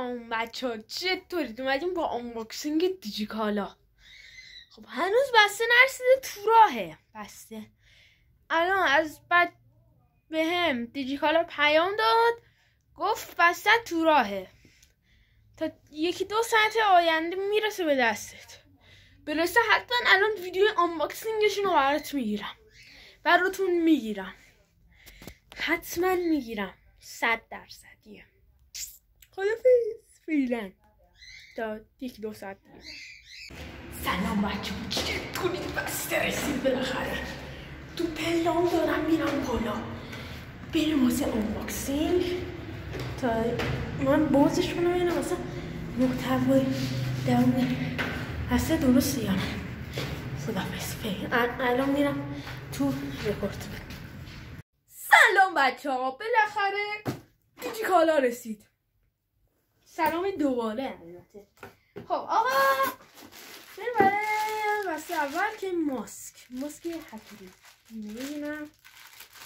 سلام بچه ها، چطورید؟ اومدیم با آنباکسینگ دیجیکالا. خب هنوز بسته نرسیده، تو راهه بسته. الان از بعد به هم دیجیکالا پیام داد، گفت بسته تو راهه، تا 1-2 ساعت آینده میرسه به دستت. برسه حتما الان ویدیو آنباکسینگشون رو براتون میگیرم، حتما میگیرم، 100%. خدافظ فعلا تا 1-2 ساعت دیگه. سلام بچه ها، چطورید؟ بسته رسید بالاخره. تو پلام دارم میرم بالا، بریم واسه آنباکسینگ. تا من بازش کنم اینم مثلا محتوای درون هسته درسته یا نه. خدافظ فعلا، الان میرم تو رکورد. سلام بچه ها، بالاخره دیجیکالا رسید. سلام دوباره البته. خب آقا بریم برای بسته اول که ماسک حتمی نمیدونم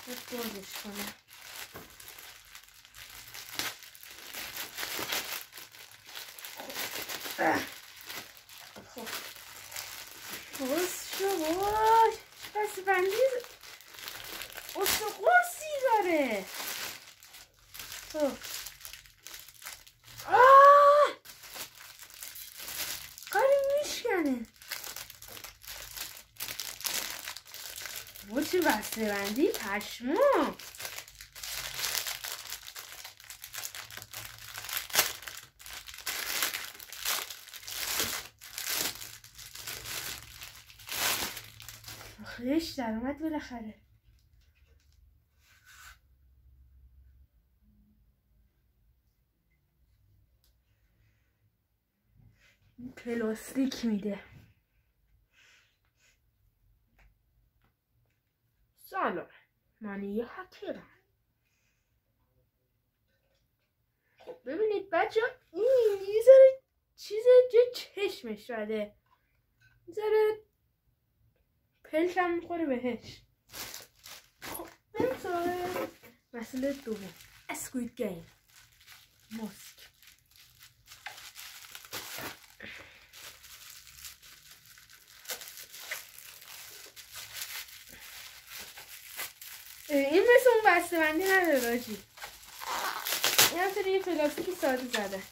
بازش کنم. خب باز شو باش، بسته بندی استقرسی داره. خب با چه بسته بندی پشمو. آخرش در اومد بالاخره. پلاستیک میده. سلام، من یه هکرم. خب ببینید بچه ها، این یه ذره چیز جه چشمش رده، یه ذره پلکم میخوره بهش. خب بریم سراغ مسئله دوم، اسکوید گیم ماسک. این مثل اون بسته بندی نداره راجی، این هم یه پلاستیک ساده زده.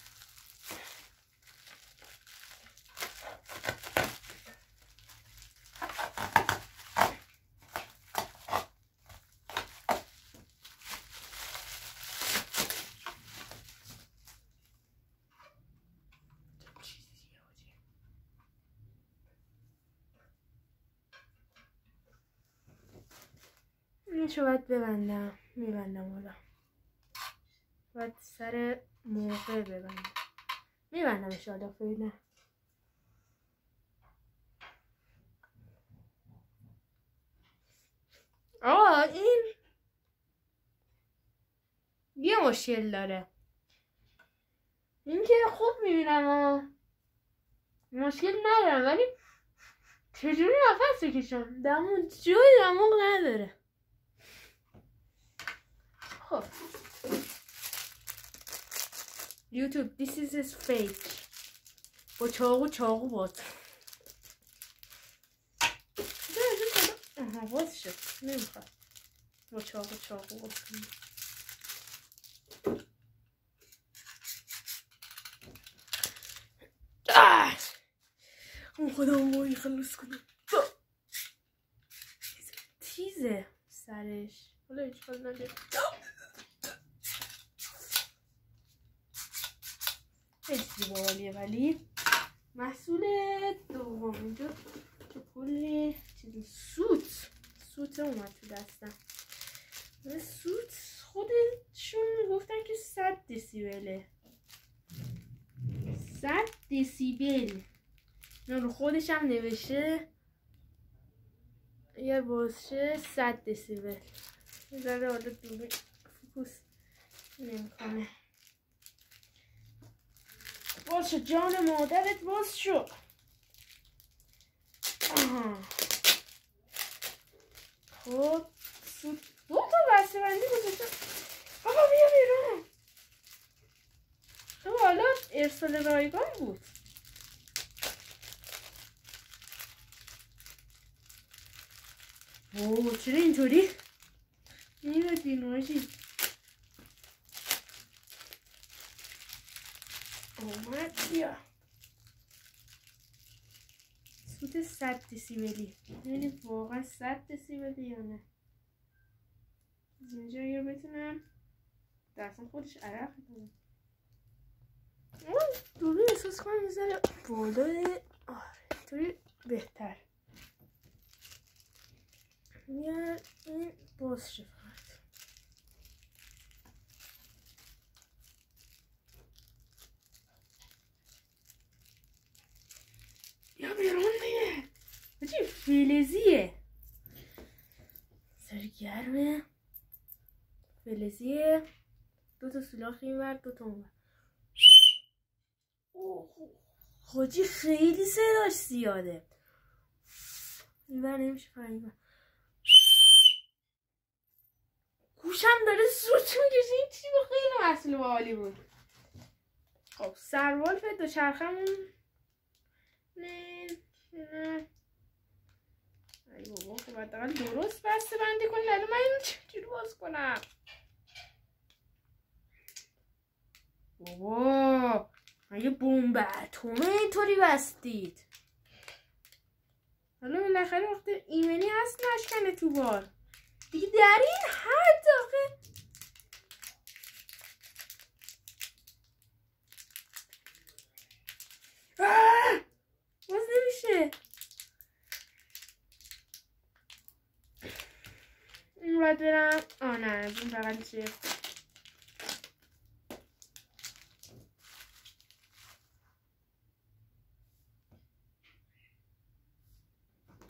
اینشو باید میبندم حالا باید سر موقع میبندمش حالا فعلا. این یه مشکل داره، این که خوب میبینم مشکل ندارم، ولی چجوری نفس بکشم؟ جای دماغ نداره. خب یوتیوب this is fake. با چاقو باز. باز شد، نمیخواد با چاقو باز کنم. خدا مایی خلص کنم. تیزه سرش، حالا اشکال نداره. خیلی باحالیه. ولی محصول دوم اینجا که کلی چیز سوت اومد تو دستم. سوت خودشون گفتن که 100 دسیبله، 100 دسیبل رو خودش هم نوشته. اگر باشه 100 دسیبل ذره حالا دور فوکوس نمیکنه. باز شو جان مادرت، باز شو. خب دو تا بسته بندی گذاشتم. آقا بیا بیرون. تو حالا ارسال رایگان بود. اوه چرا اینطوری میبدین آجی؟ اومد بیا سود 100 دسیبلی. ببینید واقعا 100 دسیبلی یا نه. از اینجا اگر بتونم درستان خودش عرق کنم. دوباره احساس کنم میذاره بالا. اینطوری بهتر. میاد این باز شد. یا بیرون دیگه بچه فلزیه. سرگرمه فلزیه. 2 سولاخ این ور 2 اون ور. حاجی خیلی صداش زیاده. این ور نمیشه فهمیدم. گوشم داره سوت میکشه. این چی با خیلی مسئله با حالی بود. خب سروالف دوچرخمون نه ای بابا خب حداقل درست بسته بندی کنید. الان من اینو چجوری باز کنم؟ بابا مگه بمب اتمه اینطوری بستید؟ حالا بالاخره وقتی ایمنی هست نشکنه تو بار دیگه. در این حد آخه باز نمیشه. این باید برم. نه از این بقیل چیه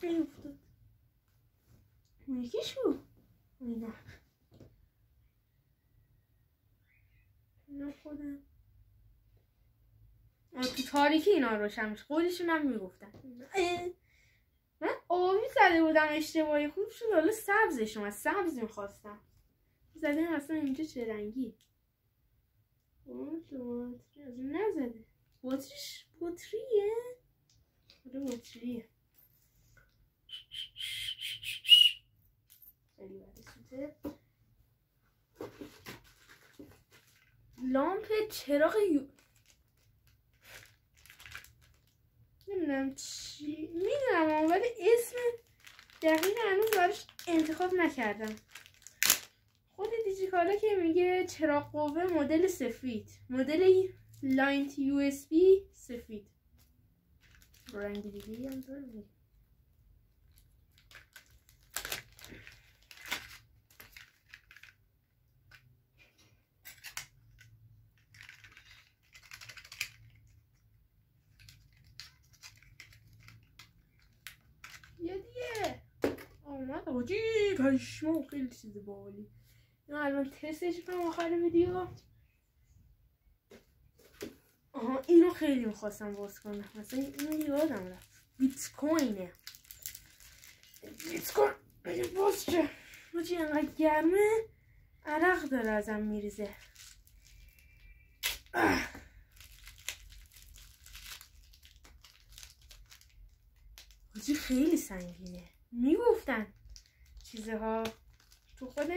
این افتاد. یکیش بود. نه خودم تو تاریکی اینا روشن میشه. خودشون هم میگفتن. من آبی زده بودم اشتباهی خوب شد. حالا سبزش اومد. سبز میخواستم زدم. اصلا اینجا چه رنگی؟ باتری از این نزده. باتریش باتریه. باتریه خیلی بده سوته. لامپ چراغ نمیدونم چی میدونم ولی اسم دقیق هنوز براش انتخاب نکردم. خود دیجیکالا که میگه چراغ قوه مدل سفید. مدل لاین یو اس بی سفید. رنگ دیگه هم داره. یه دیگه آمد آجی پشمام خیلی چیز باحالی. اینو الان تستش کنم آخر ویدیو. اینو خیلی میخواستم باز کنم. مثلا اینو یادم رفت. بیت کوینه. بیت کوین بگه باز چه آجی انقدر گرمه عرق داره ازم میریزه. آجی خیلی سنگینه. میگفتن چیزها تو خود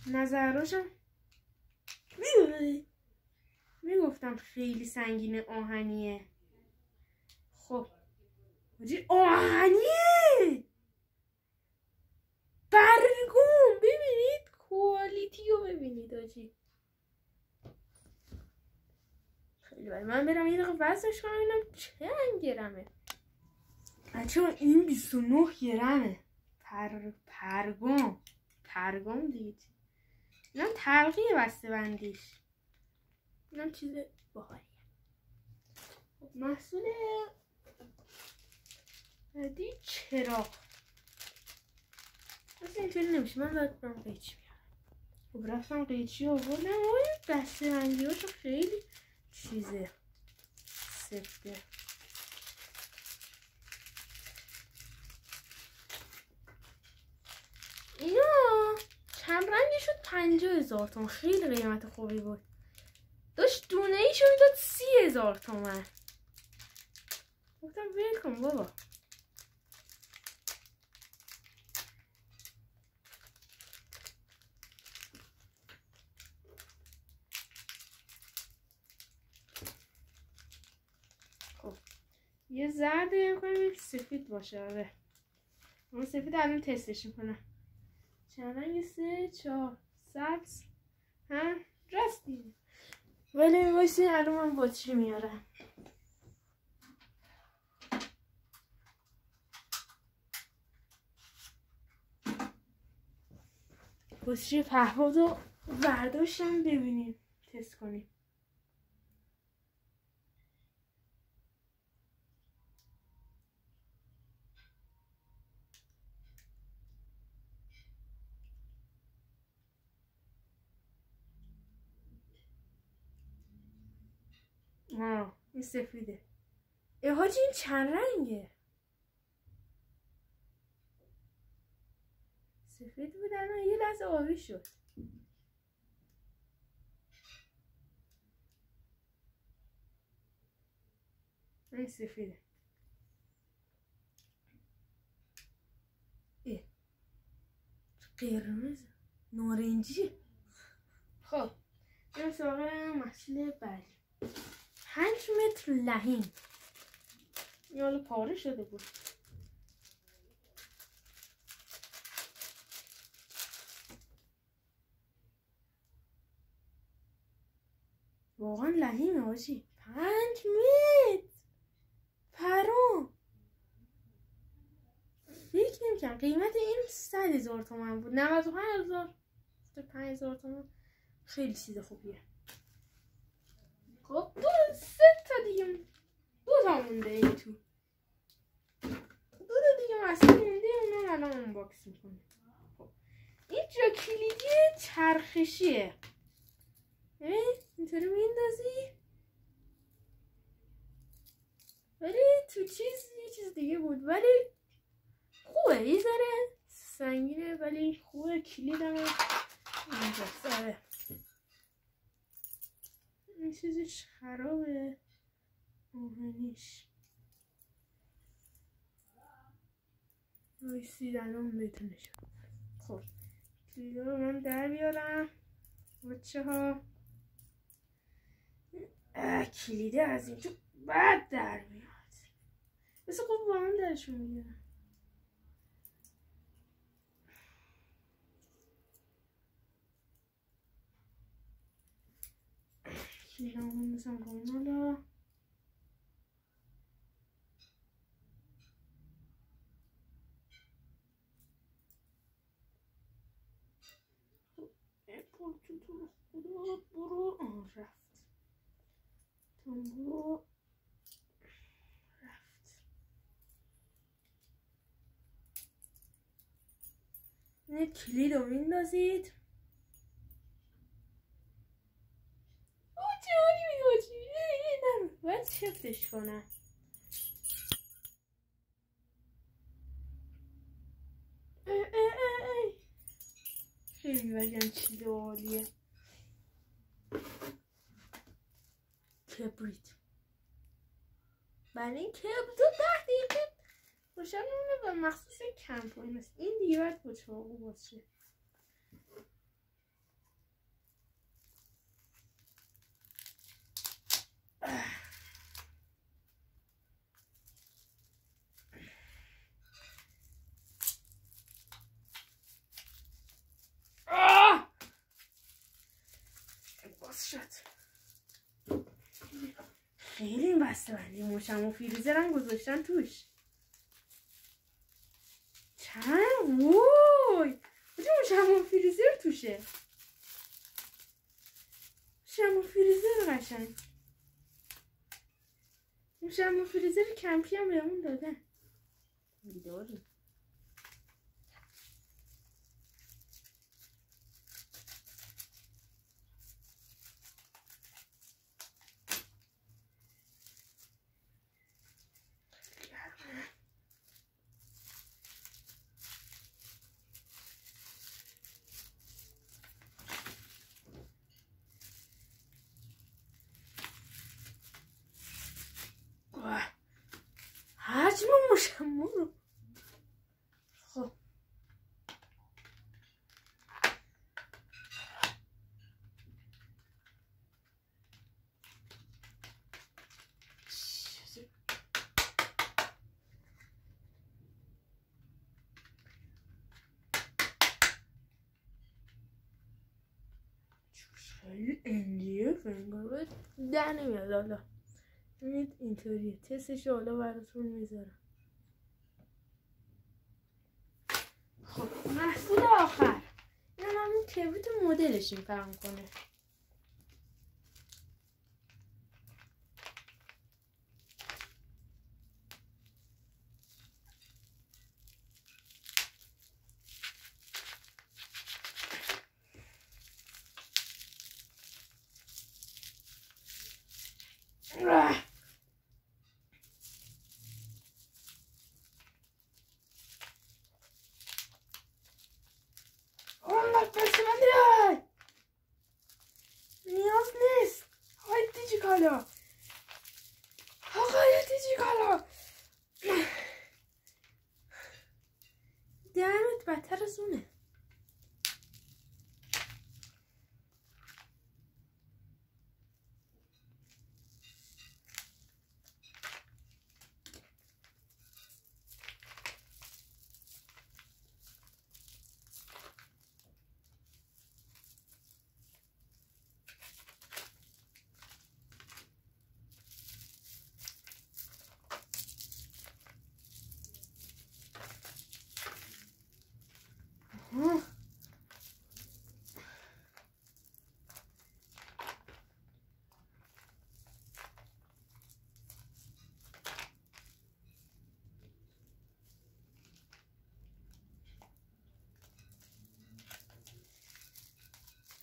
نظراشم میگفتم خیلی سنگینه. آهنیه. خب آجی آهنیه برگم. ببینید کوالیتی رو ببینید آجی خیلی بره. من برم یه دقیقه وزنش کنم ببینم چند گرمه. بچه این 29 گرمه. پرگم دید. اینم تلقیه بسته بندیش. اینم چیز باحالیه. خب محصول بعدی چراغ. اصلا اینطوری نمیشه. من باید برم قیچی بیارم. خب رفتم قیچی آوردم. دسته بندی هاشو خیلی چیزه سفته. اینا چند رنگی شد 50,000 تومان. خیلی قیمت خوبی بود. داشت دونه ایشو میداد 30,000 تومن. گفتم ول کن بابا. خب یه زرد میکنیم سفید باشه. آره اون سفید الان تستش میکنم. چند رنگ؟ 3 4 سبز. ها راستی ولی وایسی الان من بطری میارم. بطری پهپاد رو برداشتم ببینیم تست کنیم. این سفیده. حاجی این چند رنگه؟ سفید بود الان یه لحظه آبی شد. این سفیده. قرمز نارنجی. خب این سراغ محصول بعدی. 5 متر لحیم. این حالا پاره شده بود. واقعا لحیمه حاجی. 5 متر پرام. فکر نمی‌کردم قیمت این 100,000 تومان بود. 95,000 5,000 تومان. خیلی چیز خوبیه. خب 3 تا دیگه 2 تا مونده این تو. 2 تا دیگه مسئله مونده اونو الان انباکس میکنه. خب این جا کلیدی چرخشیه. اینطوری میندازی ولی تو یه چیز دیگه بود ولی خوبه. یه ذره سنگینه ولی خوبه. کلیدم اینجاست. این چیزش خرابه آهنیش. وایسید الان بدونه شد. خب کلیده رو من در بیارم بچه ها. کلیده از اینجا بعد در میاد. بس خب با هم درشون میگیرم. کلیده رو میزنم کنالا. برو رفت. برو رفت. این کلید رو میندازید. باید شفتش کنم. خیلی بگم چیز عالیه. کبریت. برای این کبریت 10 دقیقه روشن میمونه و مخصوص کمپاین است. این دیگه باید با چاقو باشه. باز شد. خیلی این بسته بندی موشم و فریزرم گذاشتن توش. چند؟ وای کجا موشم و فریزر توشه؟ موشم و فریزر قشنگ. موشم و فریزر کمپی هم بهمون دادن. بیداری. انگار در نمیاد. حالا ببینید اینطوریه. تستش رو حالا براتون میذارم. خب محصول آخر این هم همون کبریت مدلش این فرق کنه. نیاز نیست. های دیجیکالا، آقای دیجیکالا، دهنت بدتر از اونه.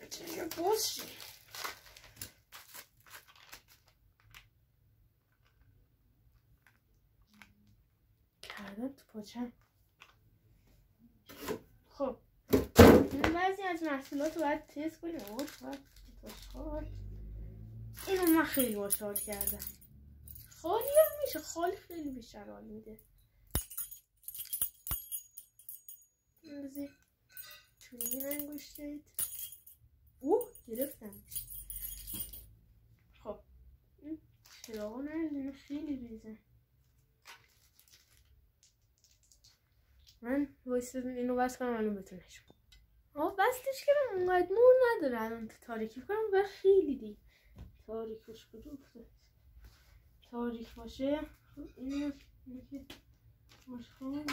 چه باشی کردم تو پاچم. خب بعضی از محصولات رو باید تست کنیم. اینو من خیلی باش حال کردم. خالی هم میشه، خالی خیلی بیشتر حال میده. بذاری توی این انگشتت. گرفتم. خب این چراغا نمیدونه خیلی ریزه. من وایستدم اینو بس کنم الان بتونش. بستش کردم اونقدر نور نداره الان تو تاریکی کنم و خیلی دی تاریکش کجا افتاد. تاریک باشه. خب اینو که مشخوام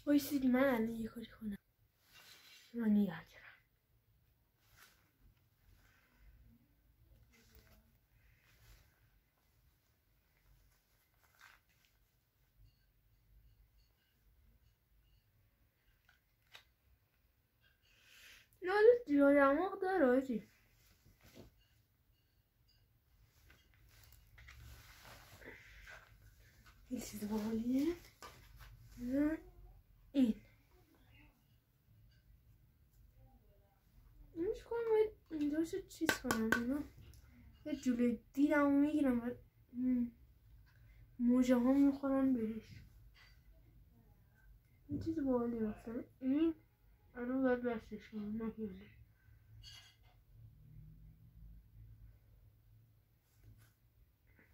وایسید من الان یه کاری کنم. من نگاه کرم. لالو جا دماغ داره آجی. یه چیز باحالیه. این اینش کنم باید اینجاش چیز کنم. اینا یه جلوی دیدم میگیرم و موجه ها میخورن بهش. این چیز باحالی هستم. این الان باید بستش کنم نکنم.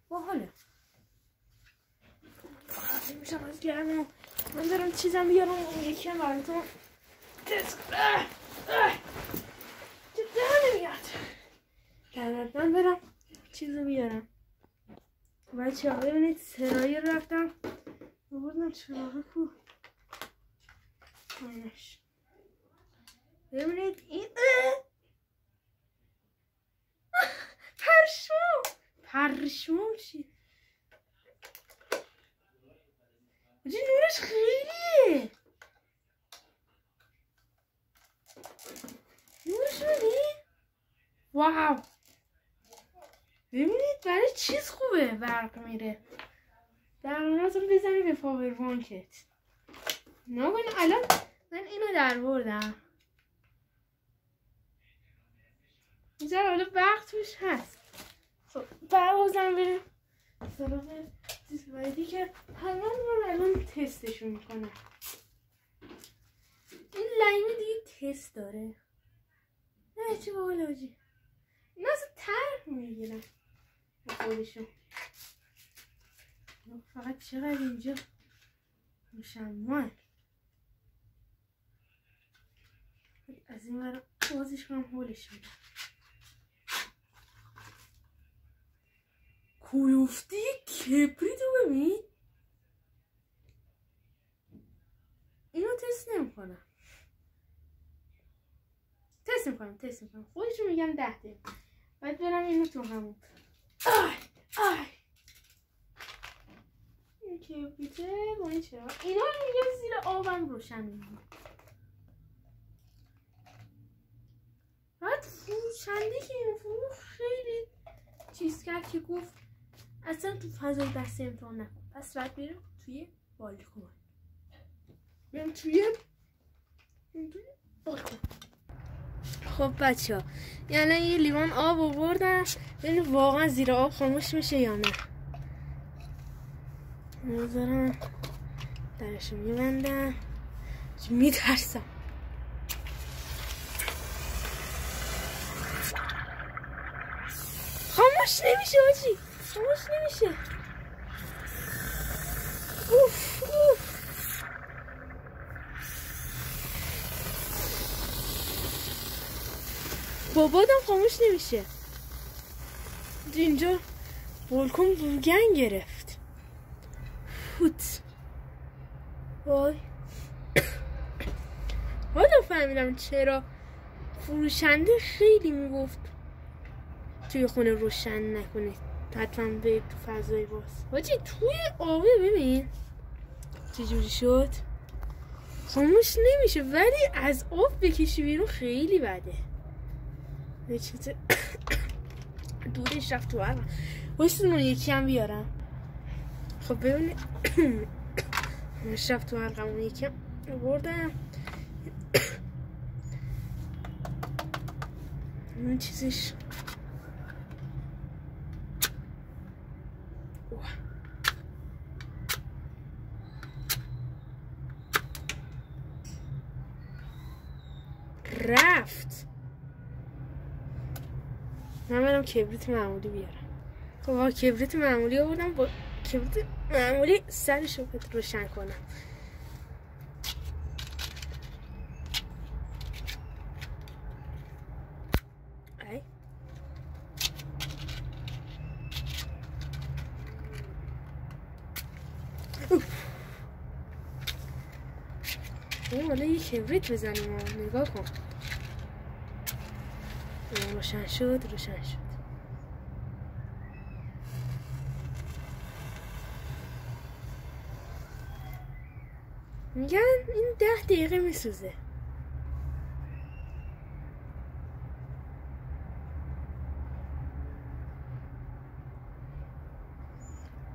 باحاله. میشم از گرمه. من دارم چیزم بیارم اون یکی هم براتون تست کنم. جدا نمیاد. گرمت من برم چیزو بیارم. بچه ها ببینید سرایی رفتم بردم چراغه کو اینش. ببینید این پرشموم چی بجه نورش خیلیه. نورش ببین. واو ببینید برای چیز خوبه برق میره. در نظر بزنی به پاور بانکت. نگوین الان من اینو در بردم. اینجا حالا برق توش هست. خب بازم بریم سراغ چیز بعدی که حالا من الان تستشو میکنم. این لاینه دیگه تست داره. نه چه باحال آجی. اینا اصلا طرح میگیرن به خودشون. فقط چقدر اینجا مشمع از این برای بازش کنم حالش میدم. کویفتی کبریتو ببین. اینو تست نمیکنم. تست میکنم خودشو میگم 10 دقیقه بعد برم اینو تو همون این کبریته با این چرا اینا رو میگم زیر آبم روشن میمونه. بعد فروشنده که این فروش خیلی چیز کرد که گفت اصلا تو فضای دست امتحان نکن. پس بعد بریم توی بالکن. خب بچه ها یعنی یه لیوان آب آوردن ببینیم واقعا زیر آب خاموش میشه یا نه. میذارم درشو میبندم میترسم. خاموش نمیشه آجی خاموش نمیشه. اوف بابادم خاموش نمیشه. اینجا بالکن روگن گرفت. فوت وای حالا فهمیدم چرا فروشنده خیلی میگفت توی خونه روشن نکنید حتما به تو فضای باز. حاجی توی آبه ببین چجوری شد خاموش نمیشه ولی از آب بکشی بیرون خیلی بده. یه چیز دورش رفت تو عرق. باشتون یکی هم بیارم. خب ببینید مش رفت تو عرقم اون یکی هم بردم. اون چیزش رفت. من برم کبریت معمولی بیارم. خب کبریت معمولی آوردم با کبریت معمولی سرش رو روشن کنم. ای حالا یه کبریت بزنیم نگاه کن. روشن شد. میگن این 10 دقیقه میسوزه.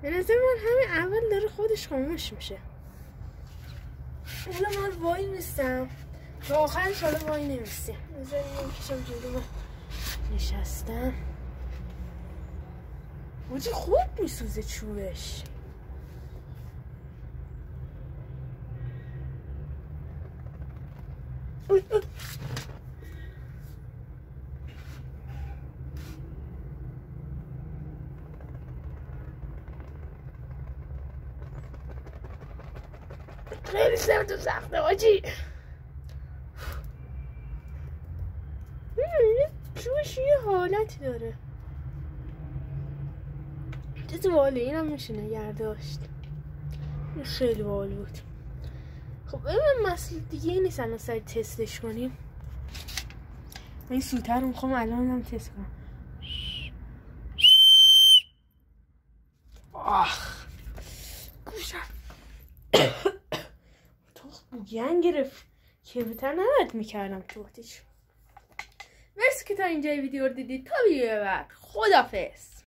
به نظر من همین اول داره خودش خاموش میشه. حالا من وای میستم تا آخرش حالا وای نمیستیم. بذاریم کشم جلو من نشستم. بودی خوب میسوزه چوبش. خیلی سرد و سخته آجی. چوبش یه حالتی داره. چیز واله اینم میشه نگه داشت. خیلی باحال بود. خب ببین مسئله دیگه این نیست الان سری تستش کنیم. من این سوتر رو میخوام الان هم تست کنم. گوشم تو بوگن گرفت که بهتر نباید میکردم تو آتیش. مرسی که تا اینجای ویدیو رو دیدید. تا ویدیو بعد خداحافظ.